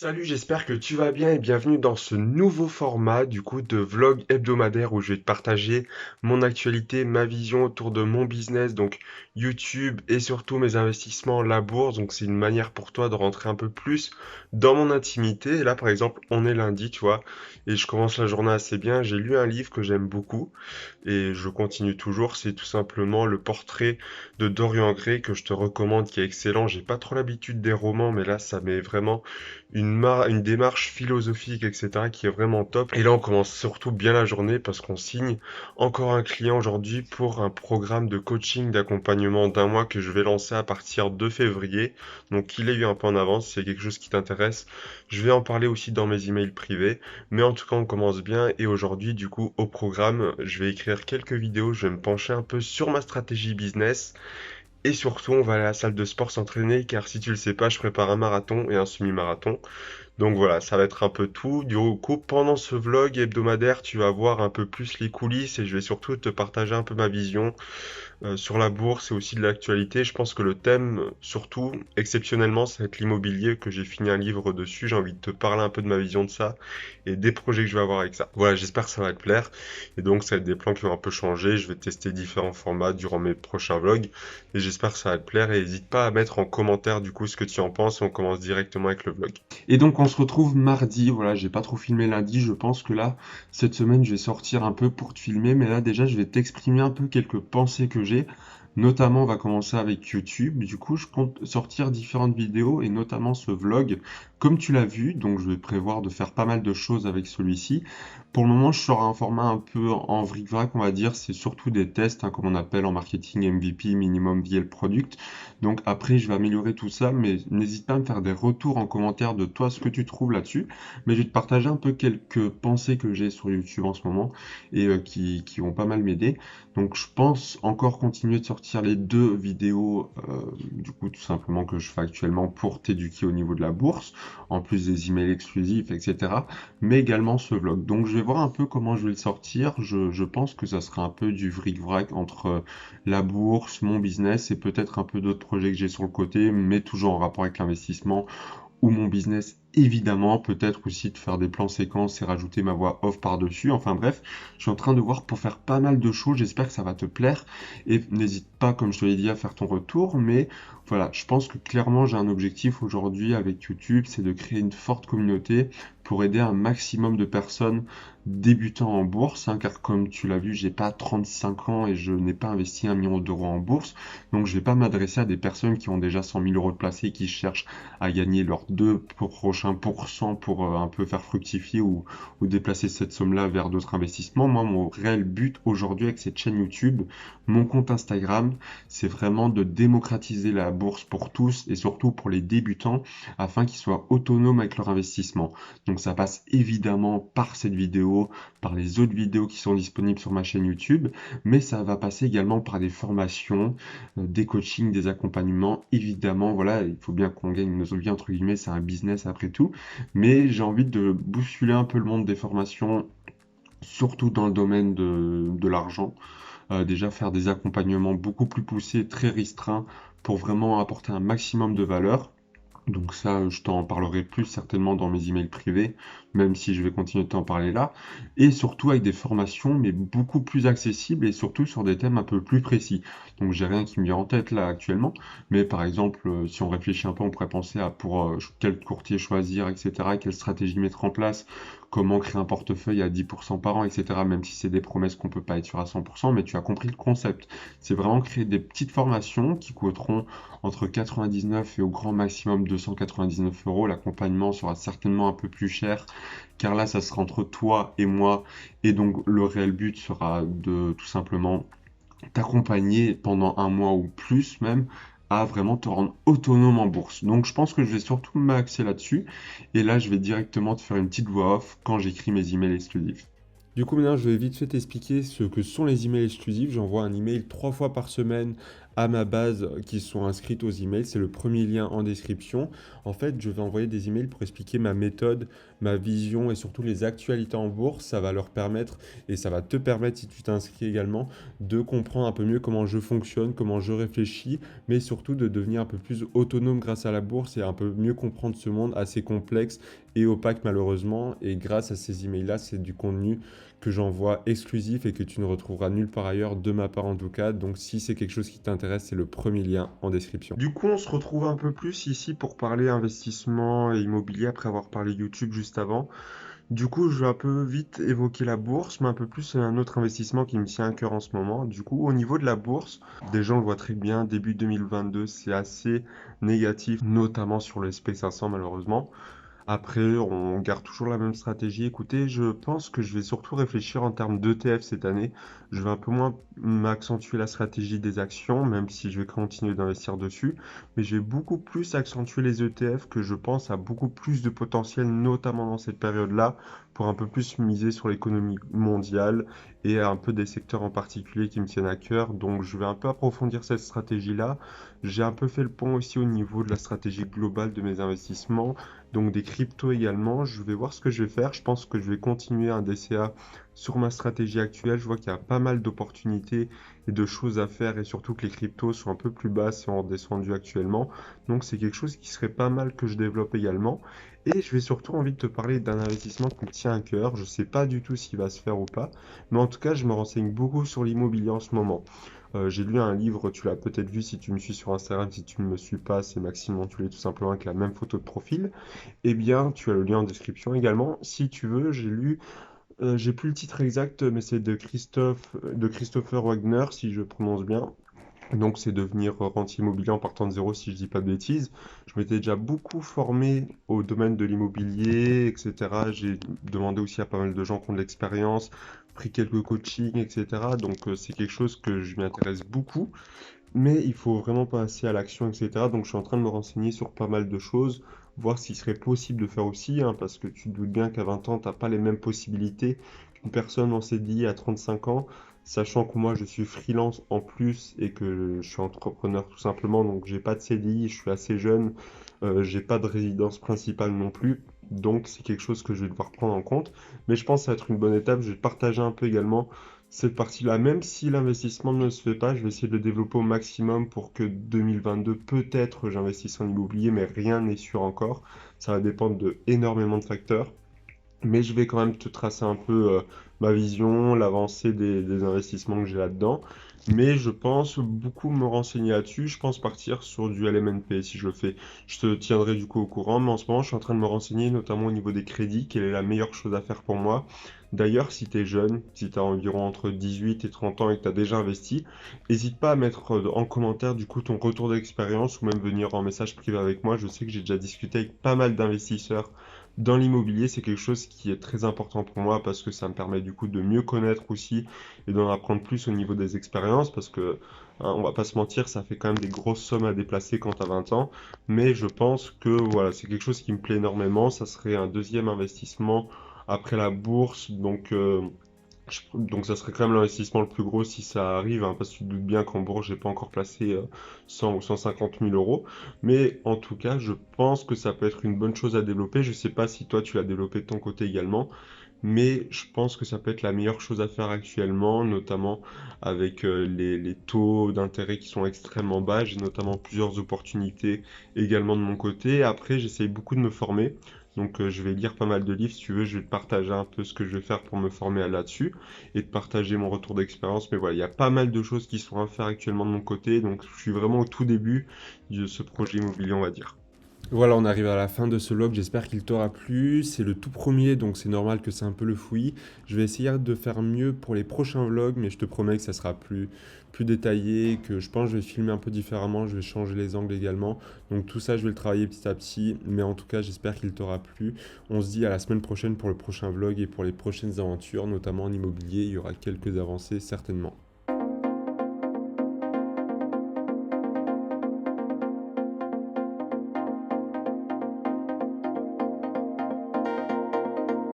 Salut, j'espère que tu vas bien et bienvenue dans ce nouveau format de vlog hebdomadaire où je vais te partager mon actualité, ma vision autour de mon business, donc YouTube et surtout mes investissements, la bourse. Donc c'est une manière pour toi de rentrer un peu plus dans mon intimité. Et là par exemple, on est lundi, tu vois, et je commence la journée assez bien. J'ai lu un livre que j'aime beaucoup et je continue toujours. C'est tout simplement le portrait de Dorian Gray que je te recommande, qui est excellent. J'ai pas trop l'habitude des romans, mais là ça met vraiment une démarche philosophique, etc., qui est vraiment top. Et là, on commence surtout bien la journée parce qu'on signe encore un client aujourd'hui pour un programme de coaching, d'accompagnement d'un mois que je vais lancer à partir de février. Donc, il est eu un peu en avance. Si c'est quelque chose qui t'intéresse, je vais en parler aussi dans mes emails privés. Mais en tout cas, on commence bien. Et aujourd'hui, du coup, au programme, je vais écrire quelques vidéos. Je vais me pencher un peu sur ma stratégie business. Et surtout, on va aller à la salle de sport s'entraîner, car si tu le sais pas, je prépare un marathon et un semi-marathon. Donc voilà, ça va être un peu tout. Du coup, pendant ce vlog hebdomadaire, tu vas voir un peu plus les coulisses et je vais surtout te partager un peu ma vision sur la bourse et aussi de l'actualité. Je pense que le thème, surtout, exceptionnellement, ça va être l'immobilier, que j'ai fini un livre dessus. J'ai envie de te parler un peu de ma vision de ça et des projets que je vais avoir avec ça. Voilà, j'espère que ça va te plaire. Et donc, ça va être des plans qui vont un peu changer. Je vais tester différents formats durant mes prochains vlogs et j'espère que ça va te plaire. Et n'hésite pas à mettre en commentaire du coup ce que tu en penses. On commence directement avec le vlog. Et donc on se retrouve mardi, voilà, j'ai pas trop filmé lundi, je pense que là, cette semaine, je vais sortir un peu pour te filmer, mais là déjà, je vais t'exprimer un peu quelques pensées que j'ai. Notamment, on va commencer avec YouTube. Du coup, je compte sortir différentes vidéos et notamment ce vlog. Comme tu l'as vu, donc je vais prévoir de faire pas mal de choses avec celui-ci. Pour le moment, je sors un format un peu en vric-vrac, on va dire. C'est surtout des tests, hein, comme on appelle en marketing MVP, Minimum Viable Product. Donc après, je vais améliorer tout ça, mais n'hésite pas à me faire des retours en commentaire de toi, ce que tu trouves là-dessus. Mais je vais te partager un peu quelques pensées que j'ai sur YouTube en ce moment et qui vont pas mal m'aider. Donc je pense encore continuer de sortir les deux vidéos, du coup tout simplement que je fais actuellement pour t'éduquer au niveau de la bourse, en plus des emails exclusifs, etc. Mais également ce vlog. Donc je vais voir un peu comment je vais le sortir. Je pense que ça sera un peu du vric-vrac entre la bourse, mon business et peut-être un peu d'autres projets que j'ai sur le côté, mais toujours en rapport avec l'investissement ou mon business, évidemment, peut-être aussi de faire des plans séquences et rajouter ma voix off par-dessus. Enfin bref, je suis en train de voir pour faire pas mal de choses. J'espère que ça va te plaire. Et n'hésite pas, comme je te l'ai dit, à faire ton retour. Mais voilà, je pense que clairement, j'ai un objectif aujourd'hui avec YouTube, c'est de créer une forte communauté pour aider un maximum de personnes débutant en bourse, hein, car comme tu l'as vu, j'ai pas 35 ans et je n'ai pas investi 1 million d'euros en bourse. Donc je vais pas m'adresser à des personnes qui ont déjà 100 000 euros de placés et qui cherchent à gagner leurs deux prochains pourcents pour un peu faire fructifier ou déplacer cette somme-là vers d'autres investissements. Moi, mon réel but aujourd'hui avec cette chaîne YouTube, mon compte Instagram, c'est vraiment de démocratiser la bourse pour tous et surtout pour les débutants afin qu'ils soient autonomes avec leur investissement. Donc ça passe évidemment par cette vidéo, par les autres vidéos qui sont disponibles sur ma chaîne YouTube, mais ça va passer également par des formations, des coachings, des accompagnements. Évidemment, voilà, il faut bien qu'on gagne nos vie, entre guillemets, c'est un business après tout. Mais j'ai envie de bousculer un peu le monde des formations, surtout dans le domaine de l'argent. Déjà faire des accompagnements beaucoup plus poussés, très restreints, pour vraiment apporter un maximum de valeur. Donc ça, je t'en parlerai plus certainement dans mes emails privés, même si je vais continuer de t'en parler là. Et surtout avec des formations, mais beaucoup plus accessibles et surtout sur des thèmes un peu plus précis. Donc j'ai rien qui me vient en tête là actuellement, mais par exemple, si on réfléchit un peu, on pourrait penser à pour quel courtier choisir, etc., quelle stratégie mettre en place, comment créer un portefeuille à 10% par an, etc., même si c'est des promesses qu'on peut pas être sûr à 100%, mais tu as compris le concept. C'est vraiment créer des petites formations qui coûteront entre 99 et au grand maximum 299 euros. L'accompagnement sera certainement un peu plus cher, car là, ça sera entre toi et moi. Et donc, le réel but sera de tout simplement t'accompagner pendant un mois ou plus même à vraiment te rendre autonome en bourse. Donc je pense que je vais surtout m'axer là-dessus. Et là, je vais directement te faire une petite voix off quand j'écris mes emails exclusifs. Du coup, maintenant, je vais vite fait t'expliquer ce que sont les emails exclusifs. J'envoie un email 3 fois par semaine à ma base qui sont inscrites aux emails. C'est le premier lien en description. En fait, je vais envoyer des emails pour expliquer ma méthode, ma vision et surtout les actualités en bourse. Ça va leur permettre et ça va te permettre, si tu t'inscris également, de comprendre un peu mieux comment je fonctionne, comment je réfléchis, mais surtout de devenir un peu plus autonome grâce à la bourse et un peu mieux comprendre ce monde assez complexe et opaque malheureusement. Et grâce à ces emails-là, c'est du contenu que j'envoie exclusif et que tu ne retrouveras nulle part ailleurs, de ma part en tout cas. Donc si c'est quelque chose qui t'intéresse, c'est le premier lien en description. Du coup, on se retrouve un peu plus ici pour parler investissement et immobilier après avoir parlé YouTube juste avant. Du coup, je vais un peu vite évoquer la bourse, mais un peu plus un autre investissement qui me tient à cœur en ce moment. Du coup, au niveau de la bourse, déjà on le voit très bien, début 2022, c'est assez négatif, notamment sur le SP500 malheureusement. Après, on garde toujours la même stratégie. Écoutez, je pense que je vais surtout réfléchir en termes d'ETF cette année. Je vais un peu moins m'accentuer la stratégie des actions, même si je vais continuer d'investir dessus. Mais je vais beaucoup plus accentuer les ETF que je pense a beaucoup plus de potentiel, notamment dans cette période-là, pour un peu plus miser sur l'économie mondiale et un peu des secteurs en particulier qui me tiennent à cœur. Donc, je vais un peu approfondir cette stratégie-là. J'ai un peu fait le pont aussi au niveau de la stratégie globale de mes investissements, donc des cryptos également. Je vais voir ce que je vais faire. Je pense que je vais continuer un DCA sur ma stratégie actuelle. Je vois qu'il y a pas mal d'opportunités et de choses à faire et surtout que les cryptos sont un peu plus basses et ont redescendu actuellement. Donc c'est quelque chose qui serait pas mal que je développe également. Et je vais surtout envie de te parler d'un investissement qui me tient à cœur. Je sais pas du tout s'il va se faire ou pas, mais en tout cas je me renseigne beaucoup sur l'immobilier en ce moment. J'ai lu un livre, tu l'as peut-être vu si tu me suis sur Instagram, si tu ne me suis pas, c'est Maxime Mantulet tout simplement avec la même photo de profil. Eh bien, tu as le lien en description également. Si tu veux, j'ai plus le titre exact, mais c'est de Christopher Wagner, si je prononce bien. Donc, c'est devenir rentier immobilier en partant de zéro, si je dis pas de bêtises. Je m'étais déjà beaucoup formé au domaine de l'immobilier, etc. J'ai demandé aussi à pas mal de gens qui ont de l'expérience, pris quelques coachings, etc. Donc, c'est quelque chose que je m'y intéresse beaucoup. Mais il faut vraiment passer à l'action, etc. Donc je suis en train de me renseigner sur pas mal de choses, voir s'il serait possible de faire aussi, hein, parce que tu te doutes bien qu'à 20 ans, tu n'as pas les mêmes possibilités qu'une personne en CDI à 35 ans, sachant que moi je suis freelance en plus et que je suis entrepreneur tout simplement, donc j'ai pas de CDI, je suis assez jeune, j'ai pas de résidence principale non plus. Donc c'est quelque chose que je vais devoir prendre en compte. Mais je pense que ça va être une bonne étape. Je vais partager un peu également cette partie-là, même si l'investissement ne se fait pas, je vais essayer de le développer au maximum pour que 2022, peut-être j'investisse en immobilier, mais rien n'est sûr encore. Ça va dépendre de énormément de facteurs. Mais je vais quand même te tracer un peu ma vision, l'avancée des investissements que j'ai là-dedans. Mais je pense beaucoup me renseigner là-dessus. Je pense partir sur du LMNP si je le fais. Je te tiendrai du coup au courant. Mais en ce moment, je suis en train de me renseigner notamment au niveau des crédits. Quelle est la meilleure chose à faire pour moi? D'ailleurs, si tu es jeune, si tu as environ entre 18 et 30 ans et que tu as déjà investi, n'hésite pas à mettre en commentaire du coup ton retour d'expérience ou même venir en message privé avec moi. Je sais que j'ai déjà discuté avec pas mal d'investisseurs dans l'immobilier. C'est quelque chose qui est très important pour moi parce que ça me permet du coup de mieux connaître aussi et d'en apprendre plus au niveau des expériences parce que on va pas se mentir, ça fait quand même des grosses sommes à déplacer quand tu as 20 ans. Mais je pense que voilà, c'est quelque chose qui me plaît énormément. Ça serait un deuxième investissement après la bourse. Donc ça serait quand même l'investissement le plus gros si ça arrive, hein, parce que tu te doutes bien qu'en bourse, j'ai pas encore placé 100 ou 150 000 euros. Mais en tout cas, je pense que ça peut être une bonne chose à développer. Je sais pas si toi tu l'as développé de ton côté également, mais je pense que ça peut être la meilleure chose à faire actuellement, notamment avec les taux d'intérêt qui sont extrêmement bas. J'ai notamment plusieurs opportunités également de mon côté. Après, j'essaye beaucoup de me former. Donc, je vais lire pas mal de livres. Si tu veux, je vais te partager un peu ce que je vais faire pour me former là-dessus et de partager mon retour d'expérience. Mais voilà, il y a pas mal de choses qui sont à faire actuellement de mon côté. Donc, je suis vraiment au tout début de ce projet immobilier, on va dire. Voilà, on arrive à la fin de ce log, j'espère qu'il t'aura plu. C'est le tout premier, donc c'est normal que c'est un peu le fouillis. Je vais essayer de faire mieux pour les prochains vlogs, mais je te promets que ça sera plus détaillé, que je pense que je vais filmer un peu différemment, je vais changer les angles également. Donc tout ça, je vais le travailler petit à petit, mais en tout cas, j'espère qu'il t'aura plu. On se dit à la semaine prochaine pour le prochain vlog et pour les prochaines aventures, notamment en immobilier, il y aura quelques avancées certainement.